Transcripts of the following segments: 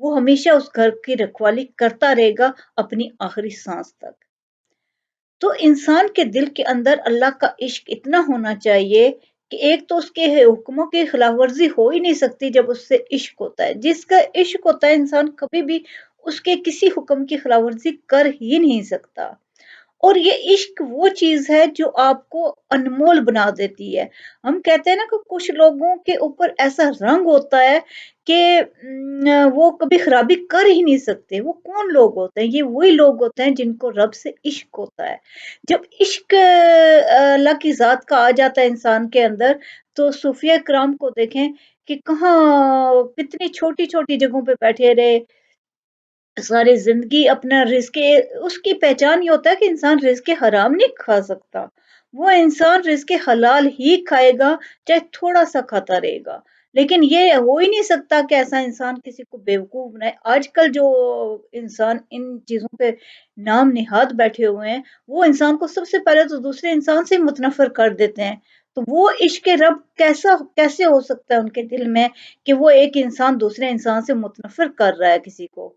وہ ہمیشہ اس گھر کی رکھوالی کرتا رہے گا اپنی آخری سانس تک۔ تو انسان کے دل کے اندر اللہ کا عشق اتنا ہونا چاہیے کہ ایک تو اس کے حکموں کی خلاف ورزی ہو ہی نہیں سکتی جب اس سے عشق ہوتا ہے۔ جس کا عشق ہوتا ہے انسان کبھی بھی اس کے کسی حکم کی خلاف ورزی کر ہی نہیں سکتا۔ اور یہ عشق وہ چیز ہے جو آپ کو انمول بنا دیتی ہے۔ ہم کہتے ہیں نا کہ کچھ لوگوں کے اوپر ایسا رنگ ہوتا ہے کہ وہ کبھی خرابی کر ہی نہیں سکتے۔ وہ کون لوگ ہوتے ہیں؟ یہ وہی لوگ ہوتے ہیں جن کو رب سے عشق ہوتا ہے۔ جب عشق اللہ کی ذات کا آ جاتا ہے انسان کے اندر، تو صوفیہ کرام کو دیکھیں کہ کہاں کتنی چھوٹی چھوٹی جگہوں پہ بیٹھے رہے، ساری زندگی اپنا رزق، اس کی پہچان یہ ہوتا ہے کہ انسان رزق حرام نہیں کھا سکتا، وہ انسان رزق حلال ہی کھائے گا، چاہے تھوڑا سا کھاتا رہے گا۔ لیکن یہ ہو ہی نہیں سکتا کہ ایسا انسان کسی کو بیوقوف بنائے۔ آج کل جو انسان ان چیزوں پہ نام نہاد بیٹھے ہوئے ہیں، وہ انسان کو سب سے پہلے تو دوسرے انسان سے متنفر کر دیتے ہیں۔ تو وہ عشق رب کیسے ہو سکتا ہے ان کے دل میں کہ وہ ایک انسان دوسرے انسان سے متنفر کر رہا ہے کسی کو۔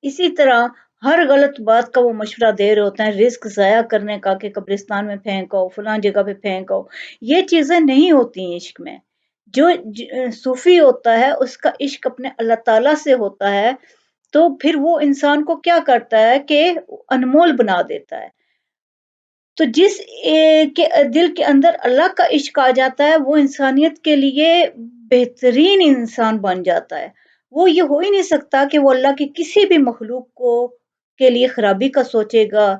اسی طرح ہر غلط بات کا وہ مشورہ دے رہے ہوتے ہیں، رزق ضائع کرنے کا کہ قبرستان میں پھینکو، فلاں جگہ پہ پھینکو۔ یہ چیزیں نہیں ہوتی ہیں عشق میں۔ جو صوفی ہوتا ہے اس کا عشق اپنے اللہ تعالیٰ سے ہوتا ہے، تو پھر وہ انسان کو کیا کرتا ہے کہ انمول بنا دیتا ہے۔ تو جس کے دل کے اندر اللہ کا عشق آ جاتا ہے وہ انسانیت کے لیے بہترین انسان بن جاتا ہے۔ وہ یہ ہو ہی نہیں سکتا کہ وہ اللہ کی کسی بھی مخلوق کو کے لیے خرابی کا سوچے گا،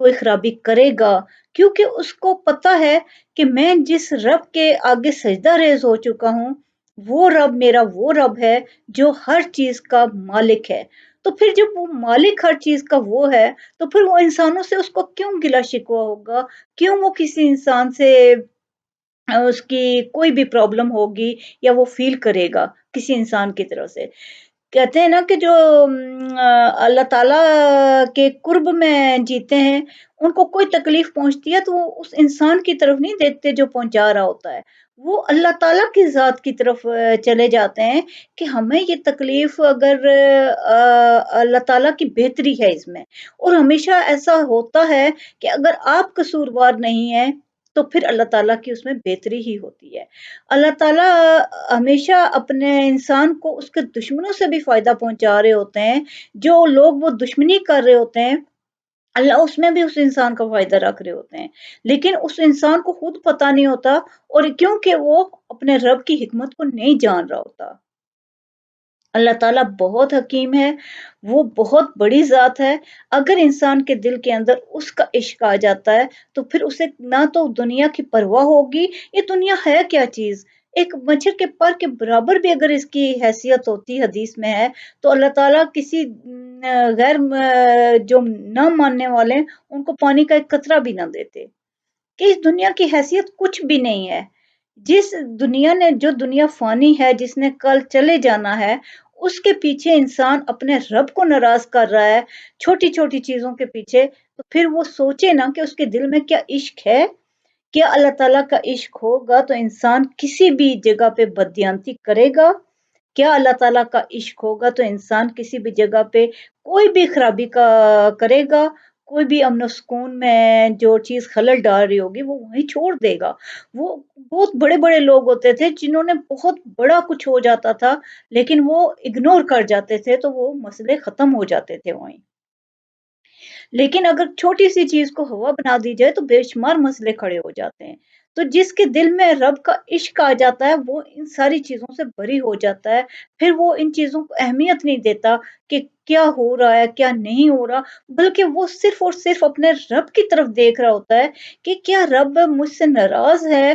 کوئی خرابی کرے گا، کیونکہ اس کو پتا ہے کہ میں جس رب کے آگے سجدہ ریز ہو چکا ہوں، وہ رب میرا وہ رب ہے جو ہر چیز کا مالک ہے۔ تو پھر جب وہ مالک ہر چیز کا وہ ہے، تو پھر وہ انسانوں سے اس کو کیوں گلا شکوہ ہوگا؟ کیوں وہ کسی انسان سے اس کی کوئی بھی پرابلم ہوگی یا وہ فیل کرے گا کسی انسان کی طرف سے؟ کہتے ہیں نا کہ جو اللہ تعالیٰ کے قرب میں جیتے ہیں، ان کو کوئی تکلیف پہنچتی ہے تو وہ اس انسان کی طرف نہیں دیکھتے جو پہنچا رہا ہوتا ہے، وہ اللہ تعالیٰ کی ذات کی طرف چلے جاتے ہیں کہ ہمیں یہ تکلیف اگر اللہ تعالیٰ کی بہتری ہے اس میں، اور ہمیشہ ایسا ہوتا ہے کہ اگر آپ قصوروار نہیں ہیں تو پھر اللہ تعالیٰ کی اس میں بہتری ہی ہوتی ہے۔ اللہ تعالیٰ ہمیشہ اپنے انسان کو اس کے دشمنوں سے بھی فائدہ پہنچا رہے ہوتے ہیں، جو لوگ وہ دشمنی کر رہے ہوتے ہیں اللہ اس میں بھی اس انسان کا فائدہ رکھ رہے ہوتے ہیں، لیکن اس انسان کو خود پتہ نہیں ہوتا، اور کیونکہ وہ اپنے رب کی حکمت کو نہیں جان رہا ہوتا۔ اللہ تعالیٰ بہت حکیم ہے، وہ بہت بڑی ذات ہے۔ اگر انسان کے دل کے اندر اس کا عشق آ جاتا ہے تو پھر اسے نہ تو دنیا کی پرواہ ہوگی، یہ دنیا ہے کیا چیز، ایک مچھر کے پر کے برابر بھی اگر اس کی حیثیت ہوتی حدیث میں ہے، تو اللہ تعالیٰ کسی جو نہ ماننے والے ہیں ان کو پانی کا ایک قطرہ بھی نہ دیتے، کہ اس دنیا کی حیثیت کچھ بھی نہیں ہے۔ جو دنیا فانی ہے، جس نے کل چلے جانا ہے، اس کے پیچھے انسان اپنے رب کو ناراض کر رہا ہے چھوٹی چھوٹی چیزوں کے پیچھے، تو پھر وہ سوچے نا کہ اس کے دل میں کیا عشق ہے۔ کیا اللہ تعالیٰ کا عشق ہوگا تو انسان کسی بھی جگہ پہ بددیانتی کرے گا؟ کیا اللہ تعالیٰ کا عشق ہوگا تو انسان کسی بھی جگہ پہ کوئی بھی خرابی کا کرے گا؟ کوئی بھی امن و سکون میں جو چیز خلل ڈال رہی ہوگی وہ وہیں چھوڑ دے گا۔ وہ بہت بڑے بڑے لوگ ہوتے تھے جنہوں نے بہت بڑا کچھ ہو جاتا تھا لیکن وہ اگنور کر جاتے تھے تو وہ مسئلے ختم ہو جاتے تھے وہیں۔ لیکن اگر چھوٹی سی چیز کو ہوا بنا دی جائے تو بے شمار مسئلے کھڑے ہو جاتے ہیں۔ تو جس کے دل میں رب کا عشق آ جاتا ہے وہ ان ساری چیزوں سے بری ہو جاتا ہے، پھر وہ ان چیزوں کو اہمیت نہیں دیتا کہ کیا ہو رہا ہے کیا نہیں ہو رہا، بلکہ وہ صرف اور صرف اپنے رب کی طرف دیکھ رہا ہوتا ہے کہ کیا رب مجھ سے ناراض ہے،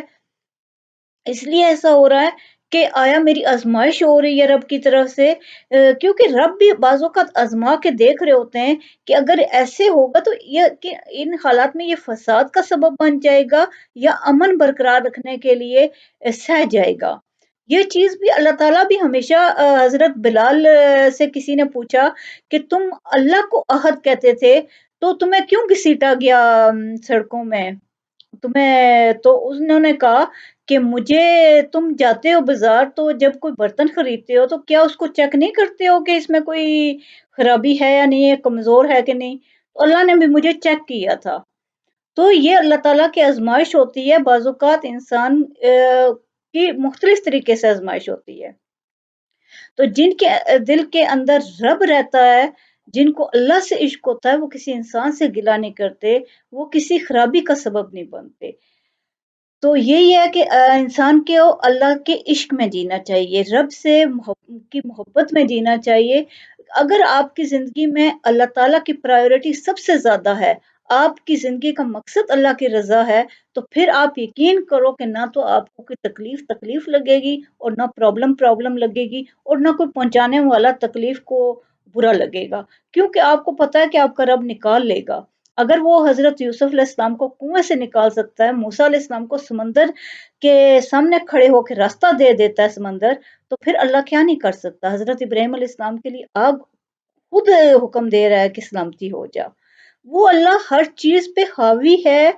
اس لیے ایسا ہو رہا ہے کہ آیا میری آزمائش ہو رہی ہے رب کی طرف سے، کیونکہ رب بھی بعض اوقات آزما کے دیکھ رہے ہوتے ہیں کہ اگر ایسے ہوگا تو یہ کہ ان حالات میں یہ فساد کا سبب بن جائے گا یا امن برقرار رکھنے کے لیے سہ جائے گا۔ یہ چیز بھی اللہ تعالیٰ بھی ہمیشہ حضرت بلال سے کسی نے پوچھا کہ تم اللہ کو احد کہتے تھے تو تمہیں کیوں گھسیٹا گیا سڑکوں میں، تمہیں، تو انہوں نے کہا کہ تم جاتے ہو بازار تو جب کوئی برتن خریدتے ہو تو کیا اس کو چیک نہیں کرتے ہو کہ اس میں کوئی خرابی ہے یا نہیں ہے، کمزور ہے کہ نہیں؟ تو اللہ نے بھی مجھے چیک کیا تھا۔ تو یہ اللہ تعالیٰ کی آزمائش ہوتی ہے، بعض اوقات انسان کی مختلف طریقے سے آزمائش ہوتی ہے۔ تو جن کے دل کے اندر رب رہتا ہے، جن کو اللہ سے عشق ہوتا ہے، وہ کسی انسان سے گلہ نہیں کرتے، وہ کسی خرابی کا سبب نہیں بنتے۔ تو یہی ہے کہ انسان کو اللہ کے عشق میں جینا چاہیے، رب سے کی محبت میں جینا چاہیے۔ اگر آپ کی زندگی میں اللہ تعالیٰ کی پرائیورٹی سب سے زیادہ ہے، آپ کی زندگی کا مقصد اللہ کی رضا ہے، تو پھر آپ یقین کرو کہ نہ تو آپ کو کوئی تکلیف لگے گی، اور نہ پرابلم لگے گی، اور نہ کوئی پہنچانے والا تکلیف کو برا لگے گا، کیونکہ آپ کو پتا ہے کہ آپ کا رب نکال لے گا۔ اگر وہ حضرت یوسف علیہ السلام کو کنویں سے نکال سکتا ہے، موسیٰ علیہ السلام کو سمندر کے سامنے کھڑے ہو کے راستہ دے دیتا ہے سمندر، تو پھر اللہ کیا نہیں کر سکتا؟ حضرت ابراہیم علیہ السلام کے لیے آگ خود حکم دے رہا ہے کہ سلامتی ہو جا۔ وہ اللہ ہر چیز پہ حاوی ہے،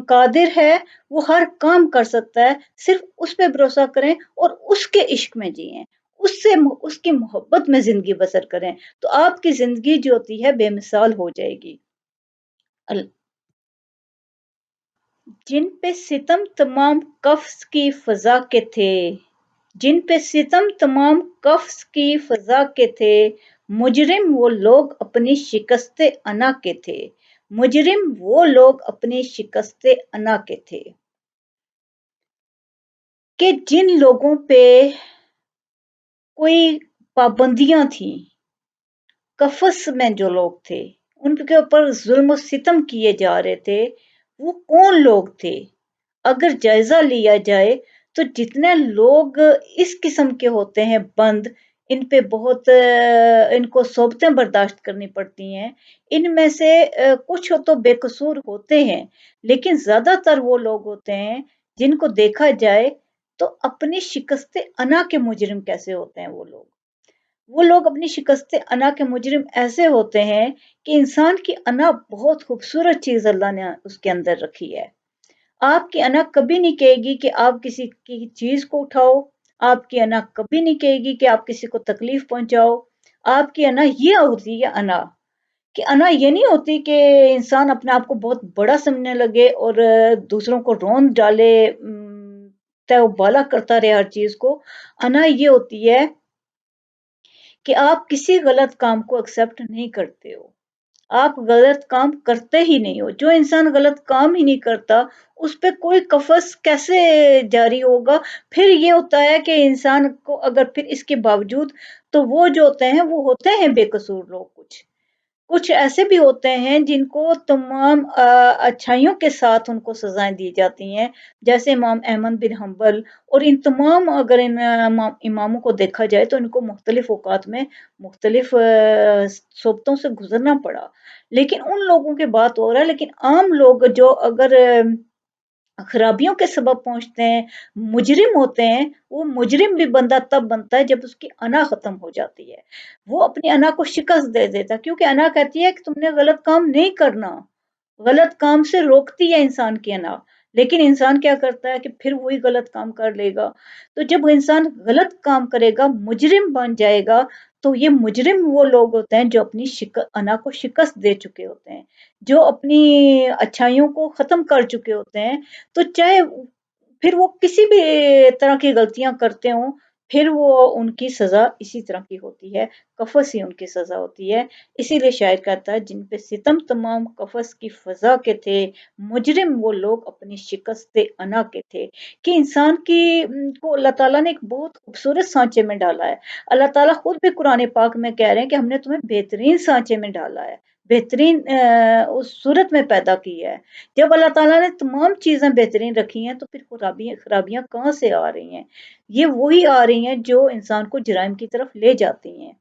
قادر ہے، وہ ہر کام کر سکتا ہے، صرف اس پہ بھروسہ کریں اور اس کے عشق میں جئیں، اس کی محبت میں زندگی بسر کریں، تو آپ کی زندگی جو ہوتی ہے بے مثال ہو جائے گی۔ جن پہ ستم تمام قفس کی فضا کے تھے، جن پہ ستم تمام قفس کی فضا کے تھے، مجرم وہ لوگ اپنی شکست انا کے تھے، مجرم وہ لوگ اپنی شکست انا کے تھے۔ کہ جن لوگوں پہ کوئی پابندیاں تھیں، قفس میں جو لوگ تھے، ان کے اوپر ظلم و ستم کیے جا رہے تھے، وہ کون لوگ تھے؟ اگر جائزہ لیا جائے تو جتنے لوگ اس قسم کے ہوتے ہیں بند، ان پہ بہت ان کو صحبتیں برداشت کرنی پڑتی ہیں، ان میں سے کچھ تو بے قصور ہوتے ہیں، لیکن زیادہ تر وہ لوگ ہوتے ہیں جن کو دیکھا جائے تو اپنی شکست انا کے مجرم کیسے ہوتے ہیں وہ لوگ اپنی شکست انا کے مجرم ایسے ہوتے ہیں کہ انسان کی انا بہت خوبصورت چیز اللہ نے اس کے اندر رکھی ہے۔ آپ کی انا کبھی نہیں کہے گی کہ آپ کسی کی چیز کو اٹھاؤ، آپ کی انا کبھی نہیں کہے گی کہ آپ کسی کو تکلیف پہنچاؤ۔ آپ کی انا یہ ہوتی ہے، انا کہ انا یہ نہیں ہوتی کہ انسان اپنے آپ کو بہت بڑا سمجھنے لگے اور دوسروں کو روند ڈالے، تے وہ بالا کرتا رہے ہر چیز کو۔ انا یہ ہوتی ہے کہ آپ کسی غلط کام کو ایکسپٹ نہیں کرتے ہو، آپ غلط کام کرتے ہی نہیں ہو۔ جو انسان غلط کام ہی نہیں کرتا، اس پہ کوئی قفس کیسے جاری ہوگا؟ پھر یہ ہوتا ہے کہ انسان کو اگر پھر اس کے باوجود، تو وہ جو ہوتے ہیں وہ ہوتے ہیں بے قصور لوگ، کچھ ایسے بھی ہوتے ہیں جن کو تمام اچھائیوں کے ساتھ ان کو سزائیں دی جاتی ہیں، جیسے امام احمد بن حنبل، اور ان تمام اگر ان اماموں کو دیکھا جائے تو ان کو مختلف اوقات میں مختلف صحبتوں سے گزرنا پڑا، لیکن ان لوگوں کی بات ہو رہا ہے۔ لیکن عام لوگ جو اگر خرابیوں کے سبب پہنچتے ہیں، مجرم ہوتے ہیں، وہ مجرم بھی بندہ تب بنتا ہے جب اس کی انا ختم ہو جاتی ہے، وہ اپنی انا کو شکست دے دیتا ہے، کیونکہ انا کہتی ہے کہ تم نے غلط کام نہیں کرنا، غلط کام سے روکتی ہے انسان کی انا، لیکن انسان کیا کرتا ہے کہ پھر وہی غلط کام کر لے گا۔ تو جب انسان غلط کام کرے گا، مجرم بن جائے گا، تو یہ مجرم وہ لوگ ہوتے ہیں جو اپنی انا کو شکست دے چکے ہوتے ہیں، جو اپنی اچھائیوں کو ختم کر چکے ہوتے ہیں۔ تو چاہے پھر وہ کسی بھی طرح کی غلطیاں کرتے ہوں، پھر وہ ان کی سزا اسی طرح کی ہوتی ہے، قفس ہی ان کی سزا ہوتی ہے۔ اسی لیے شاعر کہتا ہے جن پہ ستم تمام قفس کی فضا کے تھے، مجرم وہ لوگ اپنی شکست انا کے تھے۔ کہ انسان کو اللہ تعالیٰ نے ایک بہت خوبصورت سانچے میں ڈالا ہے۔ اللہ تعالیٰ خود بھی قرآن پاک میں کہہ رہے ہیں کہ ہم نے تمہیں بہترین سانچے میں ڈالا ہے، بہترین اس صورت میں پیدا کی ہے۔ جب اللہ تعالیٰ نے تمام چیزیں بہترین رکھی ہیں تو پھر خرابیاں کہاں سے آ رہی ہیں؟ یہ وہی آ رہی ہیں جو انسان کو جرائم کی طرف لے جاتی ہیں۔